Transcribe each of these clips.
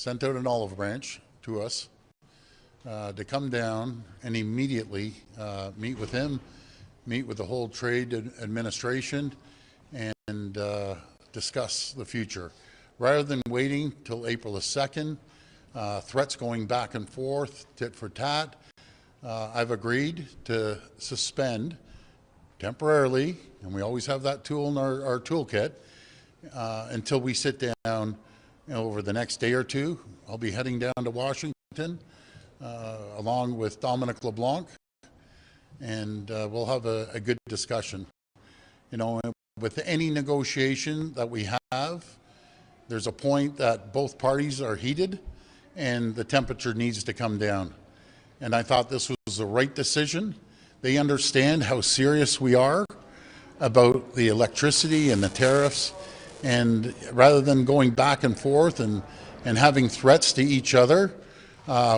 sent out an olive branch to us to come down and immediately meet with him, meet with the whole trade administration, and discuss the future. Rather than waiting till April the 2nd, threats going back and forth, tit for tat, I've agreed to suspend temporarily, and we always have that tool in our toolkit, until we sit down over the next day or two. I'll be heading down to Washington along with Dominic LeBlanc, and we'll have a good discussion. You know, with any negotiation that we have, there's a point that both parties are heated and the temperature needs to come down. And I thought this was the right decision. They understand how serious we are about the electricity and the tariffs. And rather than going back and forth and having threats to each other,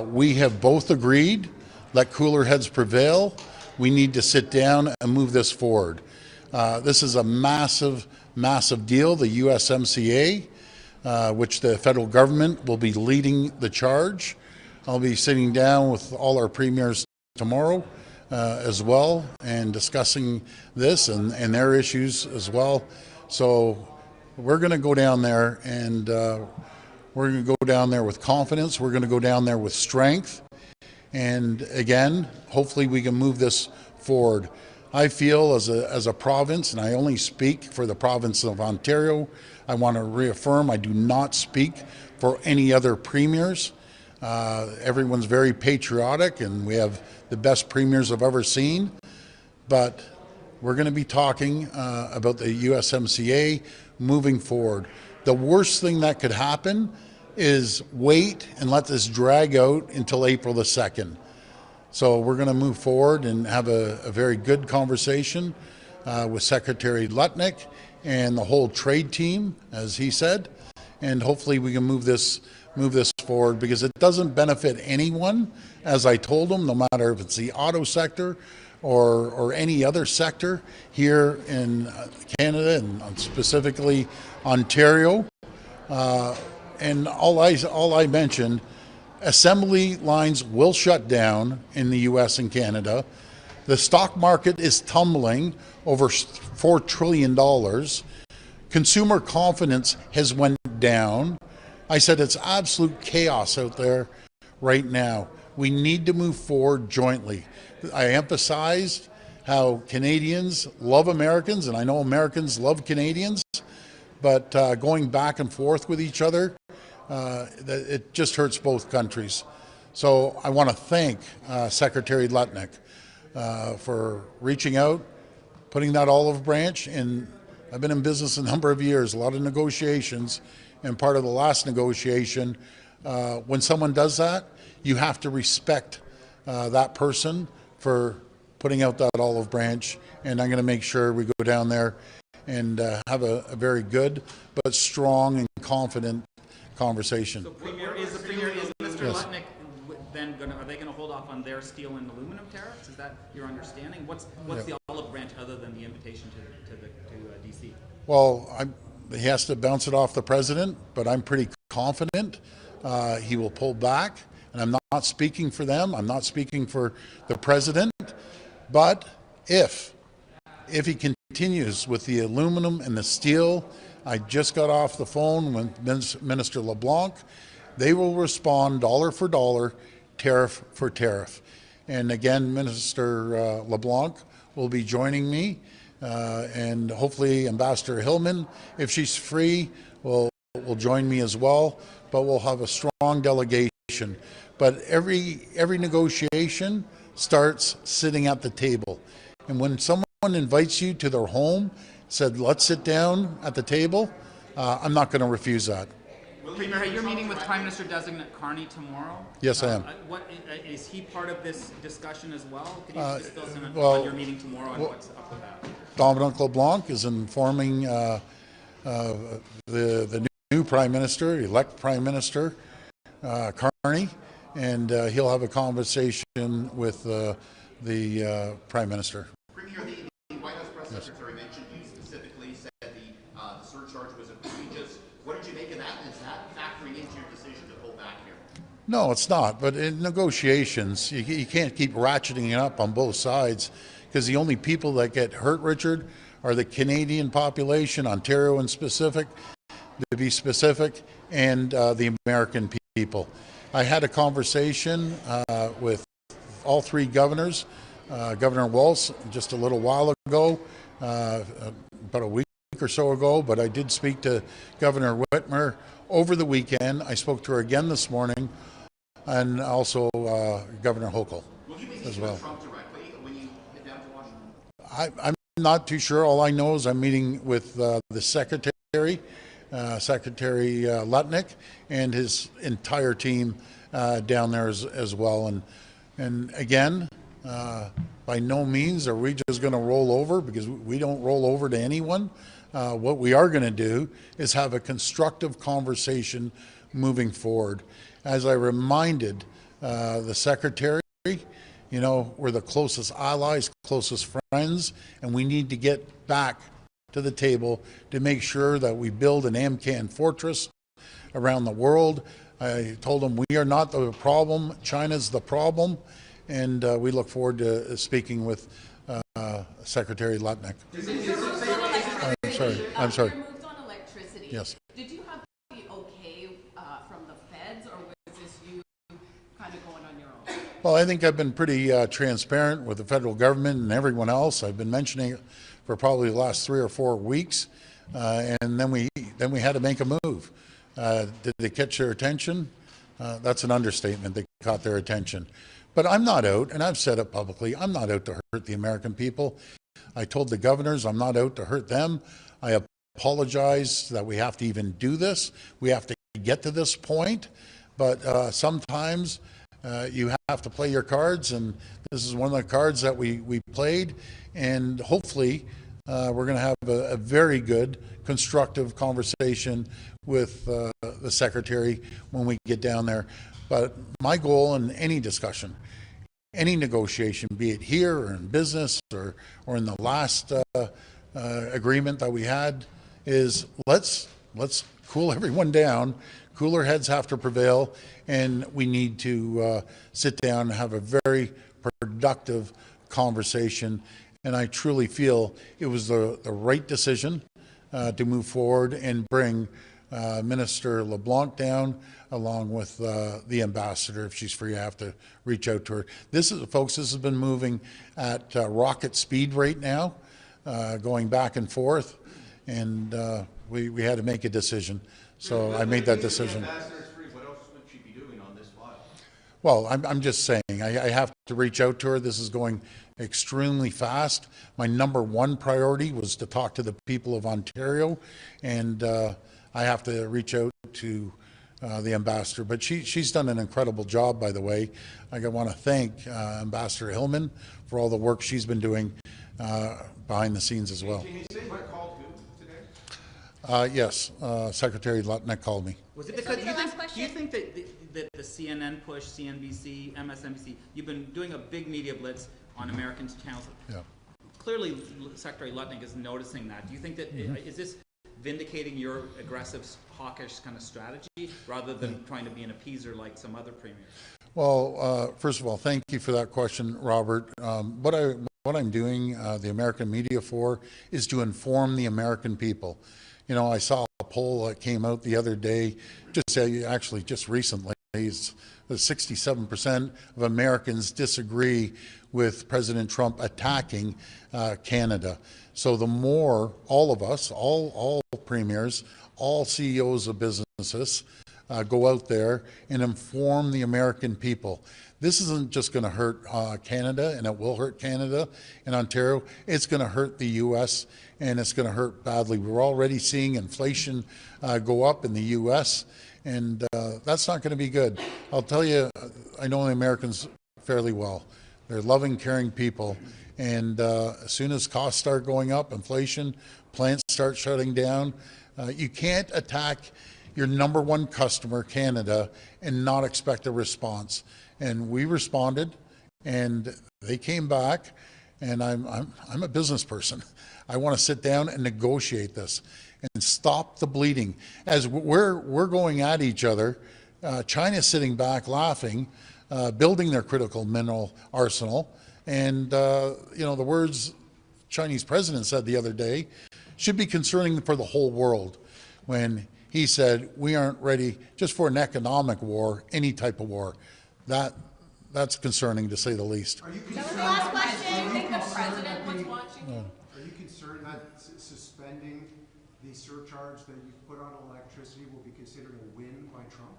we have both agreed, let cooler heads prevail. We need to sit down and move this forward. This is a massive, massive deal, the USMCA, which the federal government will be leading the charge. I'll be sitting down with all our premiers tomorrow as well and discussing this and their issues as well. So we're going to go down there and we're going to go down there with confidence. We're going to go down there with strength. And again, hopefully we can move this forward. I feel as a province, and I only speak for the province of Ontario, I want to reaffirm I do not speak for any other premiers. Everyone's very patriotic and we have the best premiers I've ever seen. But we're going to be talking about the USMCA moving forward. The worst thing that could happen is wait and let this drag out until April the 2nd. So we're going to move forward and have a very good conversation with Secretary Lutnick and the whole trade team, as he said, and hopefully we can move this forward, because it doesn't benefit anyone, as I told them, no matter if it's the auto sector or any other sector here in Canada and specifically Ontario. And all I mentioned, assembly lines will shut down in the US and Canada. The stock market is tumbling over $4 trillion. Consumer confidence has went down. I said it's absolute chaos out there right now. We need to move forward jointly. I emphasized how Canadians love Americans, and I know Americans love Canadians, but going back and forth with each other, it just hurts both countries. So I want to thank Secretary Lutnick for reaching out, putting that olive branch in. I've been in business a number of years, a lot of negotiations, and part of the last negotiation, when someone does that, you have to respect that person for putting out that olive branch, and I'm going to make sure we go down there and have a very good but strong and confident conversation. So is Mr. Yes. Lutnick then are they going to hold off on their steel and aluminum tariffs? Is that your understanding? What's the olive branch other than the invitation to DC? Well, he has to bounce it off the president, but I'm pretty confident he will pull back. And I'm not speaking for them. I'm not speaking for the president. But if he continues with the aluminum and the steel, I just got off the phone with Minister LeBlanc. They will respond dollar for dollar, tariff for tariff. And again, Minister LeBlanc will be joining me, and hopefully Ambassador Hillman, if she's free, will join me as well. But we'll have a strong delegation. But every negotiation starts sitting at the table. And when someone invites you to their home, said, let's sit down at the table, I'm not going to refuse that. Premier, you're meeting with Prime Minister Designate Carney tomorrow? Yes, I am. Is he part of this discussion as well? Could you just fill us in on your meeting tomorrow and what's up with that? Dominic LeBlanc is informing the new Prime Minister, elect Prime Minister Carney, and he'll have a conversation with the Prime Minister. Premier, the White House Press Secretary mentioned you specifically, said the surcharge was egregious. What did you make of that? Is that factoring into your decision to pull back No, it's not. But in negotiations, you can't keep ratcheting it up on both sides, because the only people that get hurt, Richard, are the Canadian population, Ontario in specific, to be specific, and the American people. I had a conversation with all three governors, Governor Walz just a little while ago, about a week or so ago, but I did speak to Governor Whitmer over the weekend. I spoke to her again this morning, and also Governor Hochul as well. Trump directly when you head down to Washington? I'm not too sure. All I know is I'm meeting with the Secretary, Secretary Lutnick, and his entire team down there as well. And again, by no means are we just going to roll over, because we don't roll over to anyone. What we are going to do is have a constructive conversation moving forward. As I reminded the Secretary, you know, we're the closest allies, closest friends, and we need to get back to the table to make sure that we build an AMCAN fortress around the world. I told them we are not the problem, China's the problem, and we look forward to speaking with Secretary Lutnick. I'm sorry. Your moves on electricity. Yes. Did you have the okay from the feds, or was this you kind of going on your own? Well, I think I've been pretty transparent with the federal government and everyone else. I've been mentioning it for probably the last 3 or 4 weeks, and then we had to make a move. Did they catch their attention? That's an understatement. They caught their attention. But I'm not out, and I've said it publicly, I'm not out to hurt the American people. I told the governors I'm not out to hurt them. I apologize that we have to even do this. We have to get to this point, but sometimes you have to play your cards, and this is one of the cards that we played, and hopefully we're going to have a very good, constructive conversation with the Secretary when we get down there. But my goal in any discussion, any negotiation, be it here or in business or in the last agreement that we had, is let's cool everyone down. Cooler heads have to prevail, and we need to sit down and have a very productive conversation. And I truly feel it was the right decision to move forward and bring Minister LeBlanc down, along with the ambassador. If she's free, I have to reach out to her. Folks, this has been moving at rocket speed right now, going back and forth, and we had to make a decision. So I made that decision. What else would she be doing on this file? Well, I'm just saying, I have to reach out to her. This is going extremely fast. My number one priority was to talk to the people of Ontario, and I have to reach out to the ambassador. But she's done an incredible job, by the way. I want to thank Ambassador Hillman for all the work she's been doing behind the scenes as well. Can you say what called who today? Yes, Secretary Lutnick called me. Was it because do you think that the CNN push, CNBC, MSNBC, you've been doing a big media blitz on American channels? Yeah. Clearly, Secretary Lutnick is noticing that. Do you think that is this vindicating your aggressive, hawkish kind of strategy rather than trying to be an appeaser like some other premiers? Well, first of all, thank you for that question, Robert. What I'm doing the American media for is to inform the American people. You know, I saw a poll that came out the other day, just recently. It's 67% of Americans disagree with President Trump attacking Canada. So the more all of us, all premiers, all CEOs of businesses go out there and inform the American people. This isn't just going to hurt Canada, and it will hurt Canada and Ontario. It's going to hurt the U.S., and it's going to hurt badly. We're already seeing inflation go up in the U.S., and that's not going to be good. I'll tell you, I know the Americans fairly well. They're loving, caring people, and as soon as costs start going up, inflation, plants start shutting down, you can't attack your number one customer, Canada, and not expect a response. And we responded, and they came back, and I'm a business person. I want to sit down and negotiate this and stop the bleeding. As we're going at each other, China's sitting back laughing, building their critical mineral arsenal. And, you know, the words Chinese president said the other day should be concerning for the whole world when he said, we aren't ready just for an economic war, any type of war. That's concerning, to say the least. That was the last question. Do you think the president was watching? Are you concerned that suspending the surcharge that you put on electricity will be considered a win by Trump?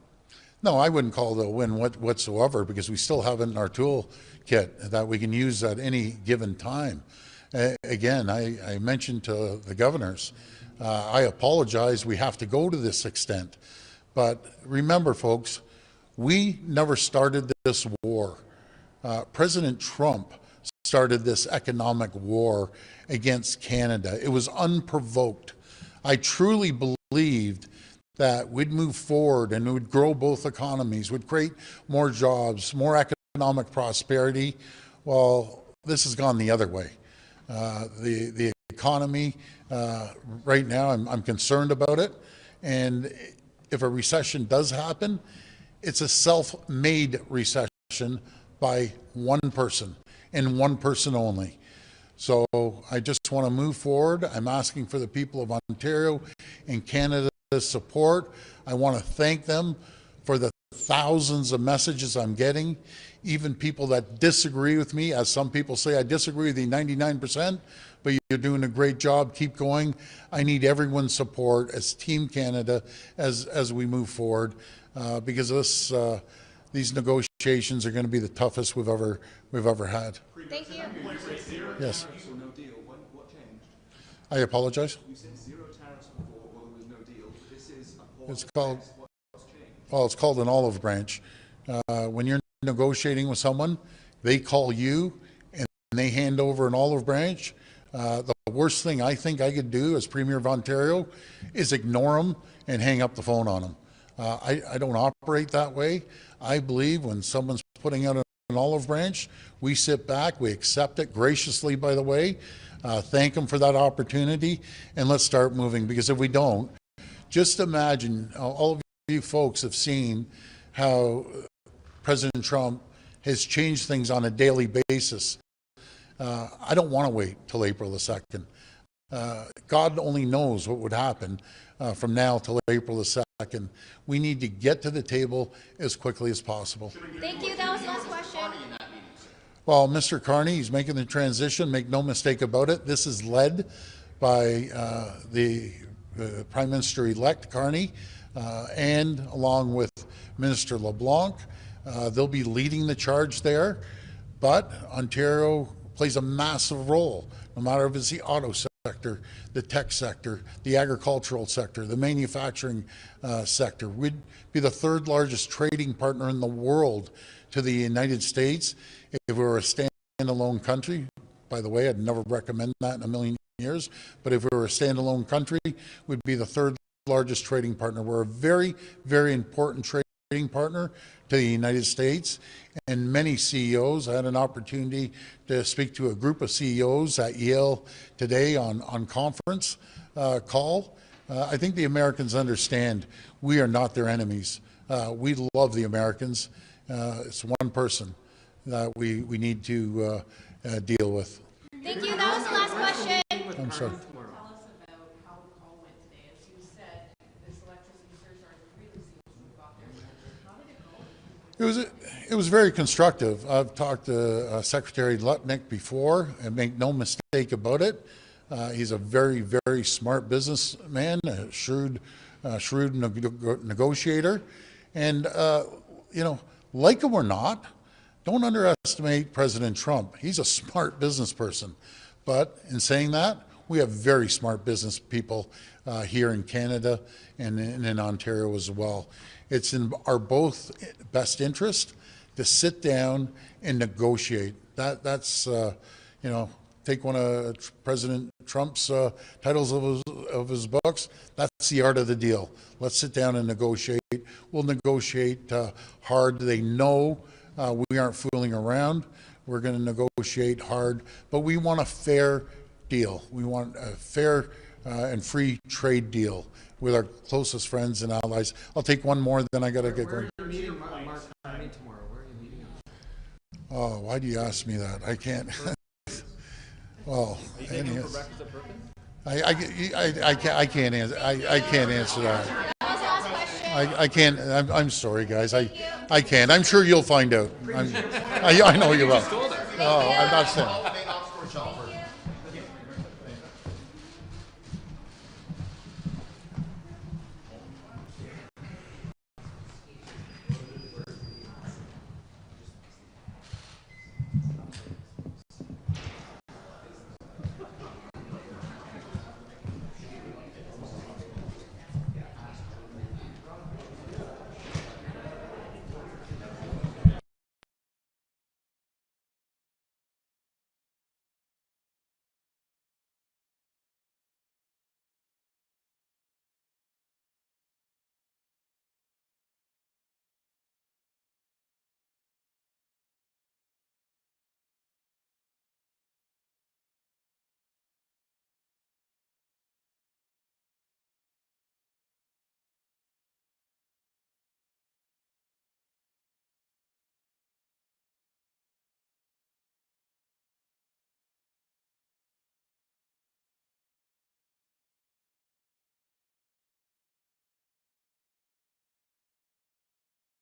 No, I wouldn't call it a win whatsoever, because we still have it in our toolkit that we can use at any given time. Again, I mentioned to the governors, I apologize, we have to go to this extent. But remember, folks, we never started this war. President Trump started this economic war against Canada. It was unprovoked. I truly believed that we'd move forward and it would grow both economies, would create more jobs, more economic prosperity. Well, this has gone the other way. The economy, right now, I'm concerned about it. And if a recession does happen, it's a self-made recession by one person and one person only. So I just want to move forward. I'm asking for the people of Ontario and Canada's support. I want to thank them for the thousands of messages I'm getting, even people that disagree with me. As some people say, I disagree with you 99%, but you're doing a great job. Keep going. I need everyone's support as Team Canada as we move forward, because these negotiations are going to be the toughest we've ever had. Thank you. Yes. So no deal. What changed? I apologize. You said zero tariffs before, well, there was no deal. This is a pause. It's called, What's changed? well, it's called an olive branch. When you're negotiating with someone, they call you and they hand over an olive branch. The worst thing I think I could do as Premier of Ontario is ignore them and hang up the phone on them. I don't operate that way. I believe when someone's putting out an olive branch, we sit back, we accept it graciously, by the way, thank them for that opportunity, and let's start moving. Because if we don't, just imagine, all of you folks have seen how President Trump has changed things on a daily basis. I don't want to wait till April the 2nd. God only knows what would happen from now till April the 2nd. We need to get to the table as quickly as possible. Thank you. That was the last question. Well, Mr. Carney, he's making the transition, make no mistake about it. This is led by the Prime Minister-elect Carney, and along with Minister LeBlanc. They'll be leading the charge there, but Ontario plays a massive role, no matter if it's the auto sector, the tech sector, the agricultural sector, the manufacturing sector. We'd be the third largest trading partner in the world to the United States if we were a standalone country. By the way, I'd never recommend that in a million years, but if we were a standalone country, we'd be the third largest trading partner. We're a very, very important trading partner to the United States, and many CEOs. I had an opportunity to speak to a group of CEOs at Yale today on conference call. I think the Americans understand we are not their enemies. We love the Americans. It's one person that we need to deal with. Thank you. That was the last question. I'm sorry. Tell us about how the call went today. As you said, this electricity surcharge really seems to have got their attention. How did it go? It was very constructive. I've talked to Secretary Lutnick before, and make no mistake about it. He's a very, very smart businessman, a shrewd negotiator. And, you know, like him or not, don't underestimate President Trump. He's a smart business person. But in saying that, we have very smart business people here in Canada and in Ontario as well. It's in our both best interest to sit down and negotiate. That's you know, take one of President Trump's titles of his books. That's the art of the deal. Let's sit down and negotiate. We'll negotiate hard. They know we aren't fooling around. We're going to negotiate hard, but we want a fair deal. We want a fair and free trade deal with our closest friends and allies. I'll take one more, then I got to get going. Where are you meeting Mark Carney tomorrow? Where are you meeting him? Oh, why do you ask me that? I can't. Well, Are you taking him for breakfast at Perkins? I can't answer. I can't answer that. That was the last question. I can't. I'm sorry, guys. I can't. I'm sure you'll find out. I know you will. Thank Oh, you. I'm not saying.